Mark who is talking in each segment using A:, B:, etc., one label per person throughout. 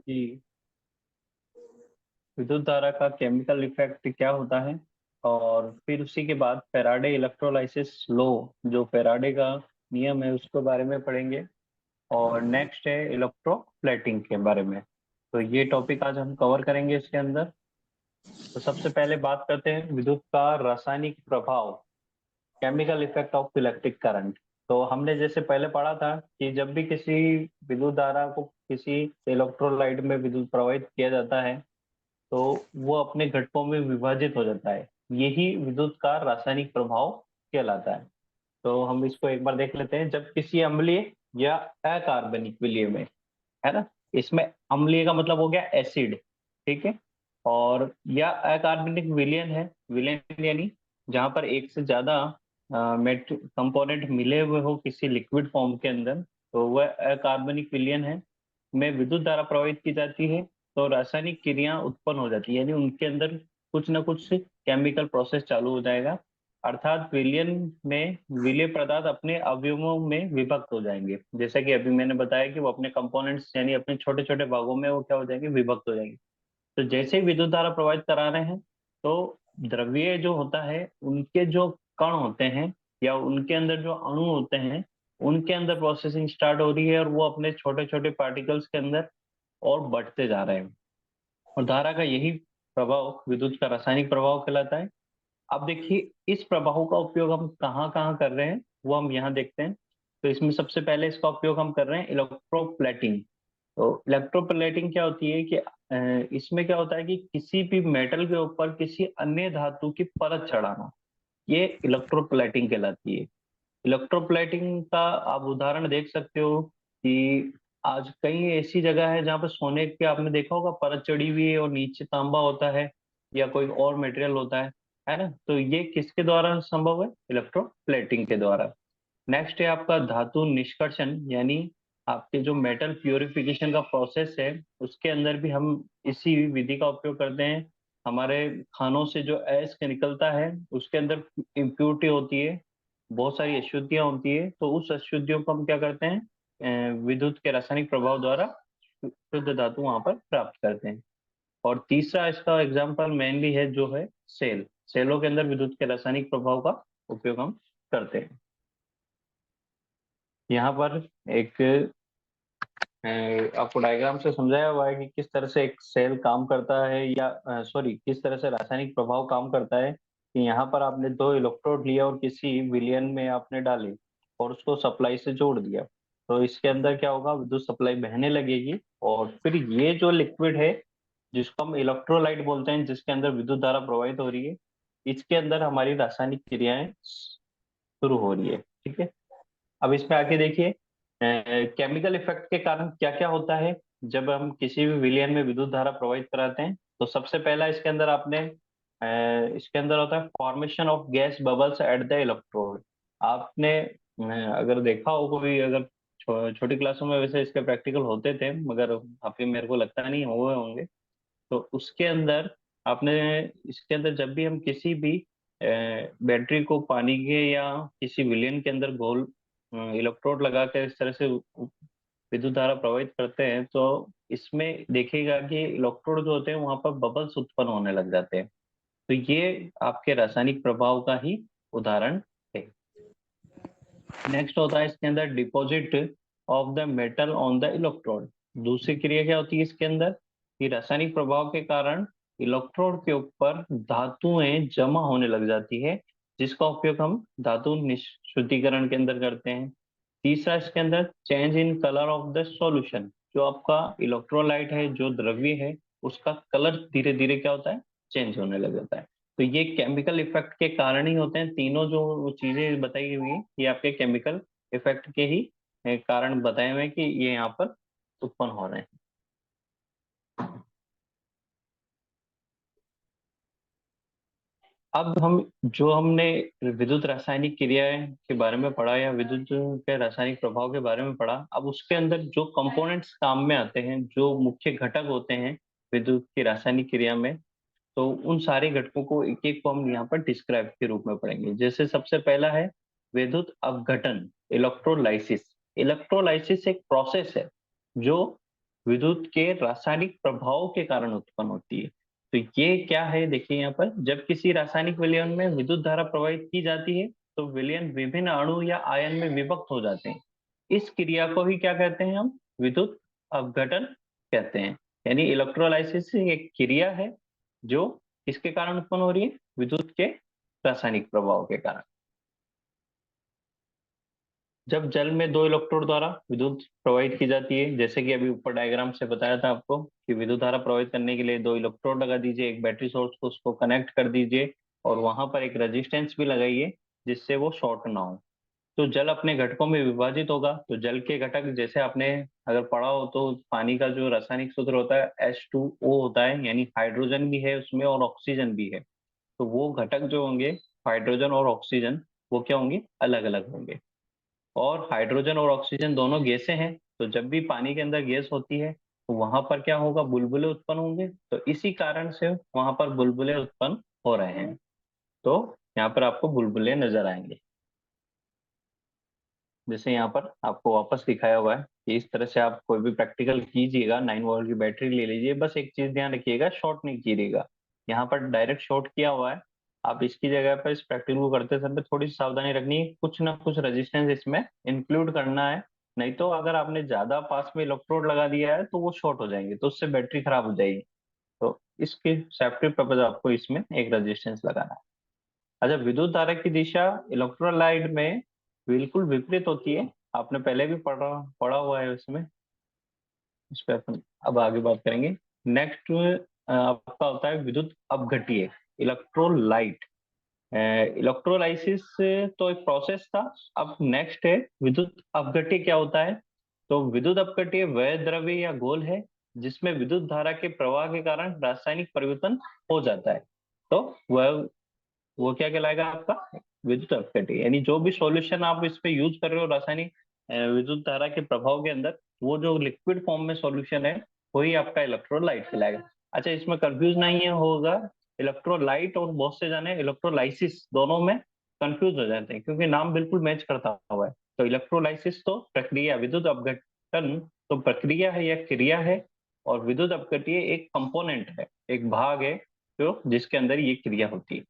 A: कि विद्युत धारा का केमिकल इफेक्ट क्या होता है, और फिर उसी के बाद फैराडे इलेक्ट्रोलाइसिस लॉ, जो फैराडे का नियम है उसके बारे में पढ़ेंगे। और नेक्स्ट है इलेक्ट्रोप्लेटिंग के बारे में। तो ये टॉपिक आज हम कवर करेंगे इसके अंदर। तो सबसे पहले बात करते हैं विद्युत का रासायनिक प्रभाव, chemical effect of electric current. तो हमने जैसे पहले पढ़ा था कि जब भी किसी विद्युत धारा को किसी इलेक्ट्रोलाइट में विद्युत प्रवाहित किया जाता है तो वो अपने घटकों में विभाजित हो जाता है। यही विद्युत का रासायनिक प्रभाव कहलाता है। तो हम इसको एक बार देख लेते हैं। जब किसी अम्लीय या अकार्बनिक विलय में, है ना, इसमें अम्लीय का मतलब हो गया एसिड, ठीक है, और या अकार्बनिक विलयन है, विलयन यानी जहां पर एक से ज्यादा कंपोनेंट मिले हुए हो किसी लिक्विड फॉर्म के अंदर, तो वह अकार्बनिक विलयन है, में विद्युत धारा प्रवाहित की जाती है। तो रासायनिक क्रिया उत्पन्न हो जाती है, यानी उनके अंदर कुछ ना कुछ केमिकल प्रोसेस चालू हो जाएगा। अर्थात विलयन में विलय पदार्थ अपने अवयवों में विभक्त हो जाएंगे। जैसा कि अभी मैंने बताया कि वो अपने कंपोनेंट्स यानी अपने छोटे छोटे भागों में वो क्या हो जाएंगे, विभक्त हो जाएंगे। तो जैसे ही विद्युत धारा प्रवाहित करा रहे हैं तो द्रव्य जो होता है उनके जो कण होते हैं या उनके अंदर जो अणु होते हैं उनके अंदर प्रोसेसिंग स्टार्ट हो रही है, और वो अपने छोटे छोटे पार्टिकल्स के अंदर और बढ़ते जा रहे हैं। और धारा का यही प्रभाव विद्युत का रासायनिक प्रभाव कहलाता है। अब देखिए इस प्रभाव का उपयोग हम कहाँ कहाँ कर रहे हैं वो हम यहाँ देखते हैं। तो इसमें सबसे पहले इसका उपयोग हम कर रहे हैं इलेक्ट्रोप्लेटिंग। तो इलेक्ट्रोप्लेटिंग क्या होती है कि इसमें क्या होता है कि किसी भी मेटल के ऊपर किसी अन्य धातु की परत चढ़ाना, ये इलेक्ट्रोप्लेटिंग कहलाती है। इलेक्ट्रोप्लेटिंग का आप उदाहरण देख सकते हो कि आज कई ऐसी जगह है जहाँ पर सोने के आपने देखा होगा परत चढ़ी हुई है और नीचे तांबा होता है या कोई और मटेरियल होता है ना। तो ये किसके द्वारा संभव है, इलेक्ट्रोप्लेटिंग के द्वारा। नेक्स्ट है आपका धातु निष्कर्षण, यानी आपके जो मेटल प्योरिफिकेशन का प्रोसेस है उसके अंदर भी हम इसी विधि का उपयोग करते हैं। हमारे खानों से जो एश निकलता है उसके अंदर इम्प्योरिटी होती है, बहुत सारी अशुद्धियां होती है, तो उस अशुद्धियों को हम क्या करते हैं, विद्युत के रासायनिक प्रभाव द्वारा शुद्ध धातु वहां पर प्राप्त करते हैं। और तीसरा इसका एग्जाम्पल मेनली है जो है सेल, सेलों के अंदर विद्युत के रासायनिक प्रभाव का उपयोग हम करते हैं। यहाँ पर एक आपको डायग्राम से समझाया हुआ है कि किस तरह से एक सेल काम करता है, या सॉरी किस तरह से रासायनिक प्रभाव काम करता है। कि यहाँ पर आपने दो इलेक्ट्रोड लिया और किसी विलयन में आपने डाले और उसको सप्लाई से जोड़ दिया, तो इसके अंदर क्या होगा, विद्युत सप्लाई बहने लगेगी। और फिर ये जो लिक्विड है जिसको हम इलेक्ट्रोलाइट बोलते हैं, जिसके अंदर विद्युत धारा प्रवाहित हो रही है, इसके अंदर हमारी रासायनिक क्रियाएं शुरू हो रही है, ठीक है। अब इसमें आके देखिए केमिकल इफेक्ट के कारण क्या क्या होता है जब हम किसी भी विलयन में विद्युत धारा प्रवाहित कराते हैं। तो सबसे पहला इसके अंदर इसके अंदर होता है formation of gas bubbles at the electrode. आपने अगर देखा हो कोई, अगर छोटी क्लासों में वैसे इसके प्रैक्टिकल होते थे मगर अभी मेरे को लगता नहीं हुए होंगे। तो उसके अंदर आपने, इसके अंदर जब भी हम किसी भी बैटरी को पानी के या किसी विलयन के अंदर गोल इलेक्ट्रोड लगा कर इस तरह से विद्युत धारा प्रवाहित करते हैं, तो इसमें देखिएगा कि इलेक्ट्रोड जो होते हैं वहां पर बबल्स उत्पन्न होने लग जाते हैं। तो ये आपके रासायनिक प्रभाव का ही उदाहरण है। नेक्स्ट होता है इसके अंदर deposit of the metal on the electrode. दूसरी क्रिया क्या होती है इसके अंदर, कि रासायनिक प्रभाव के कारण इलेक्ट्रोड के ऊपर धातुएं जमा होने लग जाती है, जिसका उपयोग हम धातु निशुद्धिकरण के अंदर करते हैं। तीसरा इसके अंदर change in colour of the solution, जो आपका इलेक्ट्रोलाइट है, जो द्रव्य है, उसका कलर धीरे धीरे क्या होता है, चेंज होने लग जाता है। तो ये केमिकल इफेक्ट के कारण ही होते हैं। तीनों जो चीजें बताई हुई है ये आपके केमिकल इफेक्ट के ही कारण बताए हुए हैं कि ये यहाँ पर उत्पन्न हो रहे हैं। अब हम जो हमने विद्युत रासायनिक क्रियाएं के बारे में पढ़ा या विद्युत के रासायनिक प्रभाव के बारे में पढ़ा, अब उसके अंदर जो कंपोनेंट्स काम में आते हैं, जो मुख्य घटक होते हैं विद्युत की रासायनिक क्रिया में, तो उन सारे घटकों को एक एक को हम यहाँ पर डिस्क्राइब के रूप में पढ़ेंगे। जैसे सबसे पहला है विद्युत अपघटन, इलेक्ट्रोलाइसिस। इलेक्ट्रोलाइसिस एक प्रोसेस है जो विद्युत के रासायनिक प्रभाव के कारण उत्पन्न होती है। तो ये क्या है, देखिए यहाँ पर, जब किसी रासायनिक विलयन में विद्युत धारा प्रवाहित की जाती है तो विलयन विभिन्न अणु या आयन में विभक्त हो जाते हैं। इस क्रिया को ही क्या कहते हैं हम, विद्युत अपघटन कहते हैं। यानी इलेक्ट्रोलाइसिस एक क्रिया है जो किसके कारण उत्पन्न हो रही है, विद्युत के रासायनिक प्रभाव के कारण। जब जल में दो इलेक्ट्रोड द्वारा विद्युत प्रवाहित की जाती है, जैसे कि अभी ऊपर डायग्राम से बताया था आपको कि विद्युत धारा प्रवाहित करने के लिए दो इलेक्ट्रोड लगा दीजिए, एक बैटरी सोर्स को उसको कनेक्ट कर दीजिए और वहां पर एक रेजिस्टेंस भी लगाइए जिससे वो शॉर्ट ना हो। तो जल अपने घटकों में विभाजित होगा। तो जल के घटक जैसे आपने अगर पढ़ा हो तो पानी का जो रासायनिक सूत्र होता है H2O होता है, यानी हाइड्रोजन भी है उसमें और ऑक्सीजन भी है। तो वो घटक जो होंगे, हाइड्रोजन और ऑक्सीजन, वो क्या होंगे, अलग अलग होंगे। और हाइड्रोजन और ऑक्सीजन दोनों गैसें हैं, तो जब भी पानी के अंदर गैस होती है तो वहां पर क्या होगा, बुलबुले उत्पन्न होंगे। तो इसी कारण से वहां पर बुलबुले उत्पन्न हो रहे हैं। तो यहाँ पर आपको बुलबुले नजर आएंगे। जैसे यहाँ पर आपको वापस दिखाया हुआ है कि इस तरह से आप कोई भी प्रैक्टिकल कीजिएगा, 9 वोल्ट की बैटरी ले लीजिए, बस एक चीज ध्यान रखिएगा, शॉर्ट नहीं कीजिएगा। यहाँ पर डायरेक्ट शॉर्ट किया हुआ है। आप इसकी जगह पर इस प्रैक्टिकल को करते समय थोड़ी सी सावधानी रखनी है, कुछ ना कुछ रेजिस्टेंस इसमें इंक्लूड करना है। नहीं तो अगर आपने ज्यादा पास में इलेक्ट्रोड लगा दिया है तो वो शॉर्ट हो जाएंगे, तो उससे बैटरी खराब हो जाएगी। तो इसके सेफ्टी पर्पज आपको इसमें एक रेजिस्टेंस लगाना है। अच्छा, विद्युत धारा की दिशा इलेक्ट्रोलाइट में बिल्कुल विपरीत होती है। आपने पहले भी पढ़ा पढ़ा हुआ है उसमें। इस पे अपन अब आगे बात करेंगे। नेक्स्ट आपका होता है विद्युत अपघट्य, इलेक्ट्रोलाइट। इलेक्ट्रोलाइसिस तो एक प्रोसेस था। अब नेक्स्ट है विद्युत अपघट्य क्या होता है। तो विद्युत अपघट्य वह द्रव्य या गोल है जिसमें विद्युत धारा के प्रवाह के कारण रासायनिक परिवर्तन हो जाता है। तो वह वो क्या कहलाएगा आपका, विद्युत अपघट्य। यानी जो भी सॉल्यूशन आप इस पे यूज कर रहे हो रासायनिक विद्युत धारा के प्रभाव के अंदर, वो जो लिक्विड फॉर्म में सॉल्यूशन है वही आपका इलेक्ट्रोलाइट कहलाएगा। अच्छा, इसमें कंफ्यूज नहीं है होगा, इलेक्ट्रोलाइट और बहुत से जाने इलेक्ट्रोलाइसिस दोनों में कंफ्यूज हो जाते हैं क्योंकि नाम बिल्कुल मैच करता हुआ है। तो इलेक्ट्रोलाइसिस तो प्रक्रिया, विद्युत अपघटन तो प्रक्रिया है या क्रिया है, और विद्युत अपघट्य एक कंपोनेंट है, एक भाग है जो जिसके अंदर ये क्रिया होती है।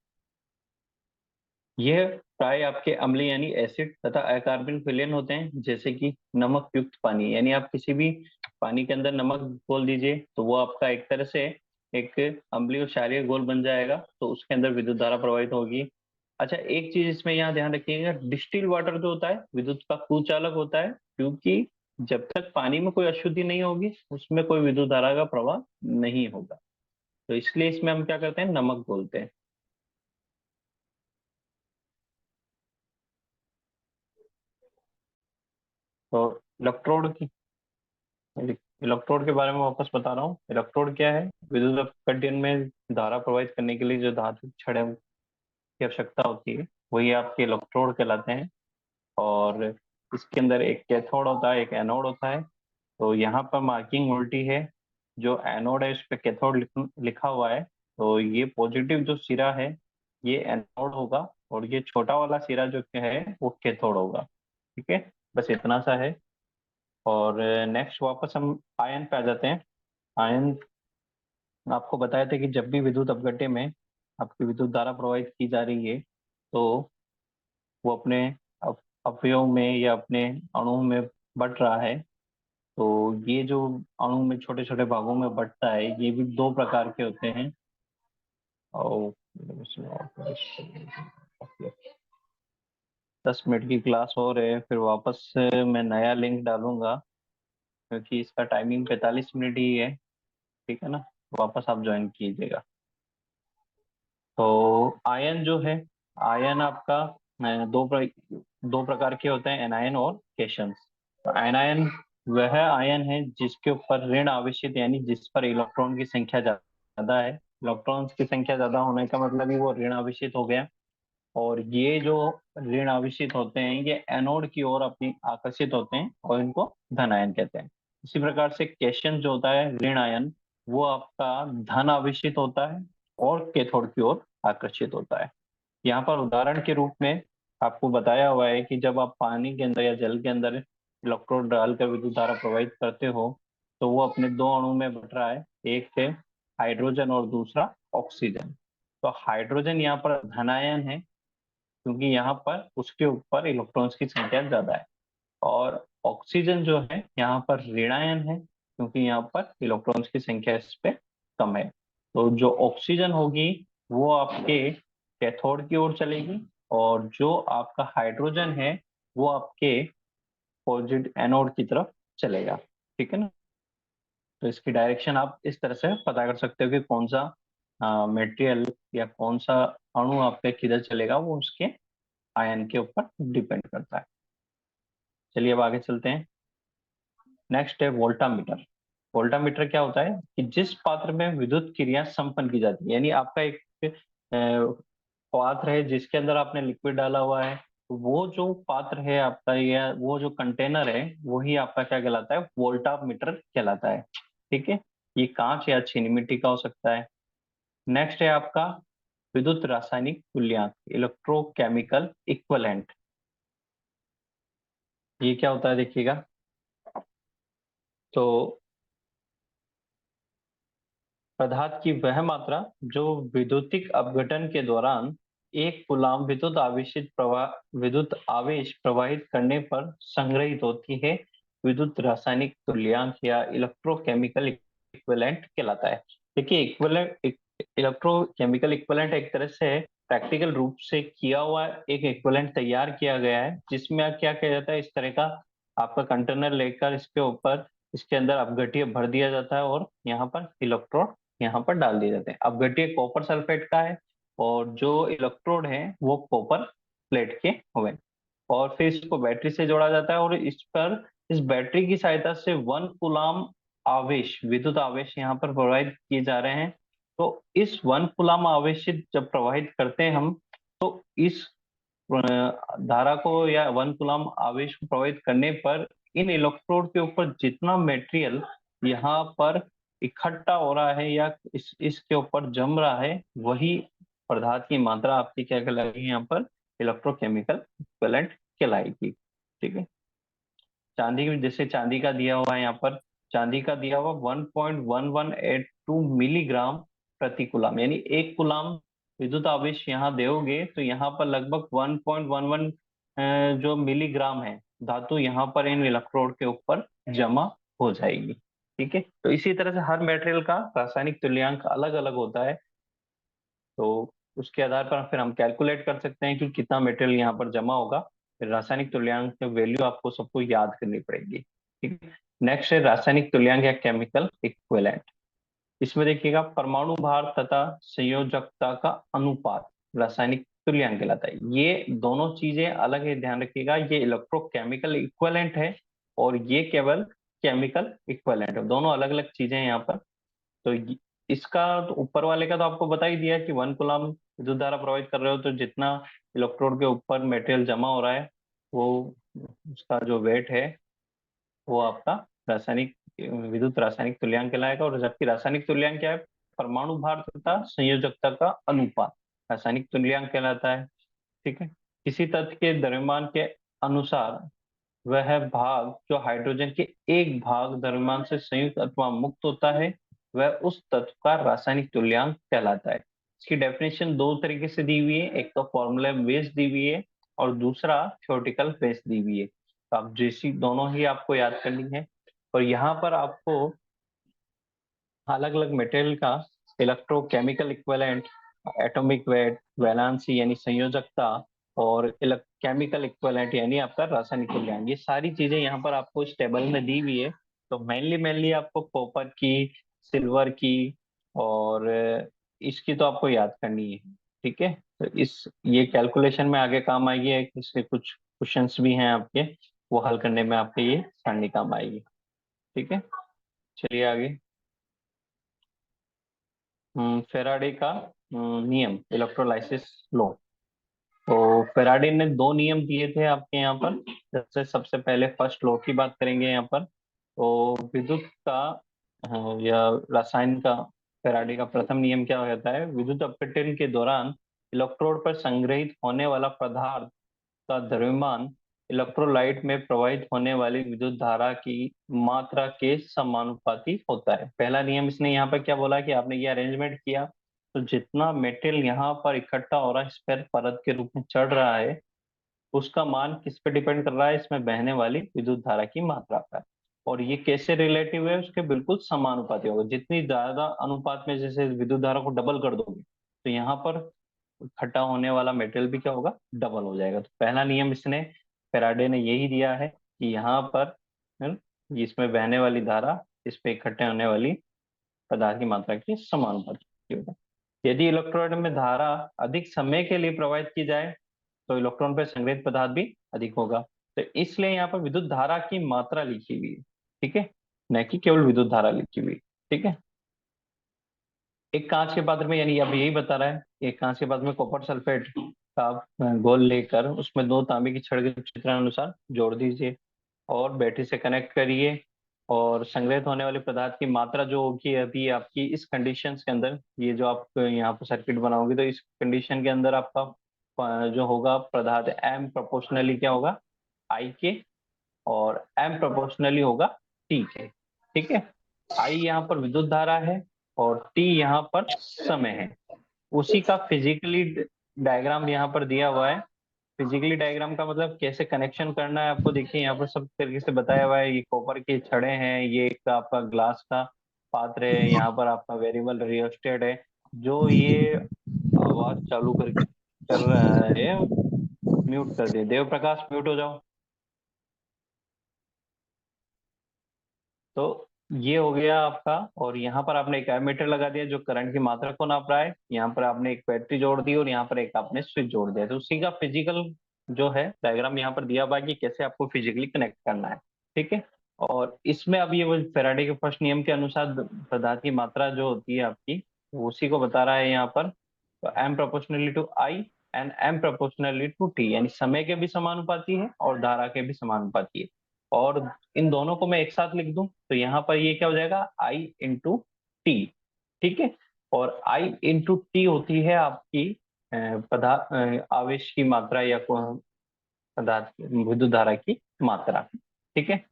A: यह प्राय आपके अम्लीय यानी एसिड तथा अकार्बनिक विलयन होते हैं, जैसे कि नमक युक्त पानी। यानी आप किसी भी पानी के अंदर नमक घोल दीजिए तो वो आपका एक तरह से एक अम्लीय और क्षारीय घोल बन जाएगा, तो उसके अंदर विद्युत धारा प्रवाहित होगी। अच्छा, एक चीज इसमें यहाँ ध्यान रखिएगा, डिस्टिल वाटर जो होता है विद्युत का कुचालक होता है, क्योंकि जब तक पानी में कोई अशुद्धि नहीं होगी उसमें कोई विद्युत धारा का प्रवाह नहीं होगा। तो इसलिए इसमें हम क्या करते हैं, नमक घोलते हैं। तो इलेक्ट्रोड की इलेक्ट्रोड के बारे में वापस बता रहा हूँ। इलेक्ट्रोड क्या है, विद्युत अपघटन में धारा प्रवाहित करने के लिए जो धातु छड़े की आवश्यकता होती है वही आपके इलेक्ट्रोड कहलाते हैं। और इसके अंदर एक कैथोड होता है, एक एनोड होता है। तो यहाँ पर मार्किंग उल्टी है, जो एनोड है उस पर कैथोड लिखा हुआ है। तो ये पॉजिटिव जो सिरा है ये एनोड होगा, और ये छोटा वाला सिरा जो है वो कैथोड होगा। ठीक है, बस इतना सा है। और नेक्स्ट वापस हम आयन पे आ जाते हैं। आयन आपको बताया था कि जब भी विद्युत अपघट्य में आपकी विद्युत धारा प्रवाहित की जा रही है तो वो अपने अवयव में या अपने अणु में बट रहा है। तो ये जो अणु में छोटे छोटे भागों में बंटता है ये भी दो प्रकार के होते हैं। और 10 मिनट की क्लास हो रहे हैं, फिर वापस से मैं नया लिंक डालूंगा क्योंकि इसका टाइमिंग 45 मिनट ही है। ठीक है ना, वापस आप ज्वाइन कीजिएगा। तो आयन जो है, आयन आपका दो प्रकार के होते हैं, एनायन और कैशंस। तो एनायन वह आयन है जिसके ऊपर ऋण आवेशित, यानी जिस पर इलेक्ट्रॉन की संख्या ज्यादा है। इलेक्ट्रॉन्स की संख्या ज्यादा होने का मतलब ही वो ऋण आवेशित हो गया। और ये जो ऋण आवेशित होते हैं ये एनोड की ओर अपनी आकर्षित होते हैं और इनको धन आयन कहते हैं। इसी प्रकार से कैशन जो होता है, ऋण आयन, वो आपका धन आवेशित होता है और कैथोड की ओर आकर्षित होता है। यहाँ पर उदाहरण के रूप में आपको बताया हुआ है कि जब आप पानी के अंदर या जल के अंदर इलेक्ट्रोड डालकर विद्युत धारा प्रवाहित करते हो तो वो अपने दो अणु में बट रहा है, एक है हाइड्रोजन और दूसरा ऑक्सीजन। तो हाइड्रोजन यहाँ पर धनायन है, क्योंकि यहाँ पर उसके ऊपर इलेक्ट्रॉन्स की संख्या ज्यादा है। और ऑक्सीजन जो है यहाँ पर ऋणायन है, क्योंकि यहाँ पर इलेक्ट्रॉन्स की संख्या इस पे कम है। तो जो ऑक्सीजन होगी वो आपके कैथोड की ओर चलेगी, और जो आपका हाइड्रोजन है वो आपके पॉजिटिव एनोड की तरफ चलेगा। ठीक है ना। तो इसकी डायरेक्शन आप इस तरह से पता कर सकते हो कि कौन सा मेटेरियल या कौन सा अणु आपका किधर चलेगा, वो उसके आयन के ऊपर डिपेंड करता है। चलिए अब आगे चलते हैं। नेक्स्ट है वोल्टामीटर। वोल्टामीटर क्या होता है कि जिस पात्र में विद्युत क्रिया संपन्न की जाती है, यानी आपका एक पात्र है जिसके अंदर आपने लिक्विड डाला हुआ है, तो वो जो पात्र है आपका या वो जो कंटेनर है वही आपका क्या कहलाता है, वोल्टामीटर कहलाता है। ठीक है। ये कांच या चीनी मिट्टी का हो सकता है। नेक्स्ट है आपका विद्युत रासायनिक तुल्यांक, इलेक्ट्रोकेमिकल इक्विवेलेंट। ये क्या होता है देखिएगा। तो पदार्थ की वह मात्रा जो विद्युतिक अपघटन के दौरान एक कूलाम विद्युत आवेश प्रवाहित करने पर संग्रहित होती है, विद्युत रासायनिक तुल्यांक या इलेक्ट्रोकेमिकल इक्विवेलेंट कहलाता है। देखिए इक्विवेलेंट, इलेक्ट्रोकेमिकल इक्विवेलेंट एक तरह से प्रैक्टिकल रूप से किया हुआ एक इक्विवेलेंट तैयार किया गया है, जिसमें क्या किया जाता है, इस तरह का आपका कंटेनर लेकर इसके ऊपर इसके अंदर अपघट्य भर दिया जाता है, और यहाँ पर इलेक्ट्रोड यहाँ पर डाल दिए जाते हैं। अपघट्य कॉपर सल्फेट का है, और जो इलेक्ट्रोड है वो कॉपर प्लेट के हुए, और फिर इसको बैटरी से जोड़ा जाता है, और इस पर इस बैटरी की सहायता से 1 कूलाम आवेश, विद्युत आवेश यहाँ पर प्रवाहित किए जा रहे हैं। तो इस 1 कूलाम आवेश जब प्रवाहित करते हैं हम, तो इस धारा को या 1 कूलाम आवेश को प्रभावित करने पर इन इलेक्ट्रोड के ऊपर जितना मटेरियल यहाँ पर इकट्ठा हो रहा है या इसके ऊपर जम रहा है, वही पदार्थ की मात्रा आपकी क्या कहलाएगी, यहाँ पर इलेक्ट्रोकेमिकल इक्विवेलेंट कहलाएगी। ठीक है। जैसे चांदी का दिया हुआ है यहाँ पर, चांदी का दिया हुआ 1.1182 मिलीग्राम प्रति कुलाम, यानी 1 कूलाम विद्युत आवेश यहाँ दोगे तो यहाँ पर लगभग 1.11 जो मिलीग्राम है धातु यहाँ पर इन इलेक्ट्रोड के ऊपर जमा हो जाएगी। ठीक है। तो इसी तरह से हर मेटेरियल का रासायनिक तुल्यांक अलग अलग होता है, तो उसके आधार पर फिर हम कैलकुलेट कर सकते हैं कि कितना मटेरियल यहाँ पर जमा होगा। फिर रासायनिक तुल्यांक की वैल्यू आपको सबको याद करनी पड़ेगी। ठीक है। नेक्स्ट है रासायनिक तुल्यांक या केमिकल इक्विवेलेंट। इसमें देखिएगा परमाणु भार तथा संयोजकता का अनुपात रासायनिक तुल्यांक कहलाता है। ये दोनों चीजें अलग है, ध्यान रखिएगा। ये इलेक्ट्रोकेमिकल इक्विवेलेंट है और ये केवल केमिकल इक्विवेलेंट है, दोनों अलग अलग चीजें हैं यहाँ पर। तो इसका तो ऊपर वाले का तो आपको बता ही दिया कि 1 कूलाम विद्युत धारा प्रवाहित कर रहे हो तो जितना इलेक्ट्रोड के ऊपर मटेरियल जमा हो रहा है, वो उसका जो वेट है वो आपका रासायनिक विद्युत रासायनिक तुल्यांक कहलाएगा। और जबकि रासायनिक तुल्यांक क्या है, परमाणु भार तथा संयोजकता का अनुपात रासायनिक तुल्यांक कहलाता है। ठीक है। किसी तत्व के द्रव्यमान के अनुसार वह भाग जो हाइड्रोजन के एक भाग द्रव्यमान से संयुक्त अथवा मुक्त होता है, वह उस तत्व का रासायनिक तुल्यांक कहलाता है। इसकी डेफिनेशन दो तरीके से दी हुई है, एक तो फॉर्मूला बेस्ड दी हुई है और दूसरा थ्योरेटिकल बेस्ड दी हुई है। तो आप जैसी दोनों ही आपको याद करनी है। और यहाँ पर आपको अलग अलग मटेरियल का electrochemical equivalent, atomic weight, valency यानी संयोजकता, और केमिकल इक्विवेलेंट यानी आपका रासायनिक तुल्यांक, ये सारी चीजें यहाँ पर आपको इस टेबल में दी हुई है। तो मेनली आपको कॉपर की, सिल्वर की, और इसकी तो आपको याद करनी है। ठीक है। तो इस ये कैलकुलेशन में आगे काम आएगी, इसके कुछ क्वेश्चंस भी हैं आपके, वो हल करने में आपके ये सारणी काम आएगी। ठीक है। चलिए आगे। फेराडे का नियम, इलेक्ट्रोलाइसिस लॉ। तो फेराडे ने दो नियम दिए थे आपके यहाँ पर। जैसे सबसे पहले फर्स्ट लॉ की बात करेंगे यहाँ पर, तो विद्युत का या रसायन का फेराडे का प्रथम नियम क्या होता है, विद्युत अपघटन के दौरान इलेक्ट्रोड पर संग्रहित होने वाला पदार्थ का द्रव्यमान इलेक्ट्रोलाइट में प्रवाहित होने वाली विद्युत धारा की मात्रा के समानुपाती होता है। पहला नियम इसने यहाँ पर क्या बोला कि आपने ये अरेंजमेंट किया तो जितना मेटेरियल यहाँ पर इकट्ठा हो रहा है इस पर परत के रूप में चढ़ रहा है, उसका मान किस पे डिपेंड कर रहा है, इसमें बहने वाली विद्युत धारा की मात्रा पर। और ये कैसे रिलेटिव है, उसके बिल्कुल समानुपाती होगा। जितनी ज्यादा अनुपात में जैसे विद्युत धारा को डबल कर दोगे तो यहाँ पर इकट्ठा होने वाला मेटेरियल भी क्या होगा, डबल हो जाएगा। तो पहला नियम इसने फैराडे ने यही दिया है कि यहाँ पर है ना, इसमें बहने वाली धारा इस पे इकट्ठे होने वाली पदार्थ की मात्रा के समानुपाती होगा। यदि इलेक्ट्रोड में धारा अधिक समय के लिए प्रवाहित की जाए तो इलेक्ट्रॉन पर संग्रहित पदार्थ भी अधिक होगा। तो इसलिए यहाँ पर विद्युत धारा की मात्रा लिखी हुई है, ठीक है, न कि केवल विद्युत धारा लिखी हुई, ठीक है। एक कांच के पात्र में, यानी अब यही बता रहा है, एक कांच के पात्र में कॉपर सल्फेट का आप घोल लेकर उसमें दो तांबे की छड़ के चित्रानुसार जोड़ दीजिए और बैटरी से कनेक्ट करिए। और संग्रहित होने वाले पदार्थ की मात्रा जो होगी अभी आपकी इस कंडीशंस के अंदर, ये जो आप यहाँ पर सर्किट बनाओगे तो इस कंडीशन के अंदर आपका जो होगा पदार्थ एम प्रोपोर्शनली क्या होगा, आई के, और एम प्रोपोर्शनली होगा टी के, ठीक है। आई यहाँ पर विद्युत धारा है और टी यहाँ पर समय है। उसी का फिजिकली डायग्राम यहाँ पर दिया हुआ है। फिजिकली डायग्राम का मतलब कैसे कनेक्शन करना है आपको, देखिए यहाँ पर सब तरीके से बताया हुआ है। ये कॉपर के छड़े हैं, ये एक आपका ग्लास का पात्र है, यहाँ पर आपका वेरिएबल रियोस्टेट है जो ये आवाज चालू करके कर रहा है। म्यूट कर दिया, देव प्रकाश म्यूट हो जाओ। तो ये हो गया आपका। और यहाँ पर आपने एक एमीटर लगा दिया जो करंट की मात्रा को नाप रहा है। यहाँ पर आपने एक बैटरी जोड़ दी और यहाँ पर एक आपने स्विच जोड़ दिया। तो उसी का फिजिकल जो है डायग्राम यहाँ पर दिया हुआ है कि कैसे आपको फिजिकली कनेक्ट करना है, ठीक है। और इसमें अब ये वो फैराडे के फर्स्ट नियम के अनुसार पदार्थ की मात्रा जो होती है आपकी, उसी को बता रहा है यहाँ पर। तो M proportionally to I and M proportionally to T, यानी समय के भी समानुपाती है और धारा के भी समानुपाती है। और इन दोनों को मैं एक साथ लिख दूं तो यहाँ पर ये क्या हो जाएगा, आई इंटू टी, ठीक है। और आई इंटू टी होती है आपकी पदार्थ आवेश की मात्रा या पदार्थ विद्युत धारा की मात्रा, ठीक है।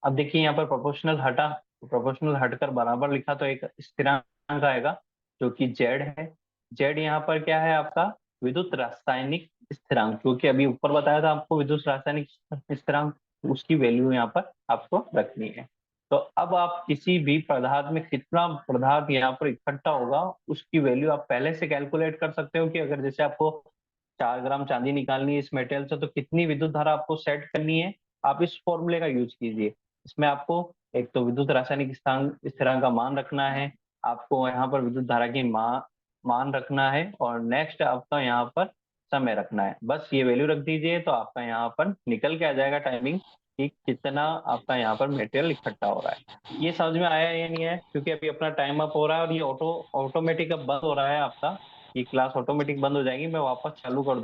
A: अब देखिए यहाँ पर प्रोपोर्शनल हटा, प्रोपोर्शनल हटकर बराबर लिखा तो एक स्थिरांक आएगा जो कि जेड है। जेड यहाँ पर क्या है आपका, विद्युत रासायनिक स्थिरांक, क्योंकि अभी ऊपर बताया था आपको विद्युत रासायनिक स्थिरांक, उसकी वैल्यू यहाँ पर आपको रखनी है। तो अब आप किसी भी पदार्थ में कितना पदार्थ यहाँ पर इकट्ठा होगा उसकी वैल्यू आप पहले से कैलकुलेट कर सकते हो कि अगर जैसे आपको 4 ग्राम चांदी निकालनी है इस मेटेरियल से तो कितनी विद्युत धारा आपको सेट करनी है, आप इस फॉर्मूले का यूज कीजिए। इसमें आपको एक तो विद्युत रासायनिक स्थिरांक का मान रखना है, आपको यहाँ पर विद्युत धारा की मान रखना है, और नेक्स्ट आपका यहाँ पर समय रखना है। बस ये वैल्यू रख दीजिए तो आपका यहाँ पर निकल के आ जाएगा टाइमिंग कि कितना आपका यहाँ पर मटेरियल इकट्ठा हो रहा है। ये समझ में आया या नहीं है, क्योंकि अभी अपना टाइम अप हो रहा है और ये ऑटोमेटिक अब बंद हो रहा है आपका। ये क्लास ऑटोमेटिक बंद हो जाएगी, मैं वापस चालू कर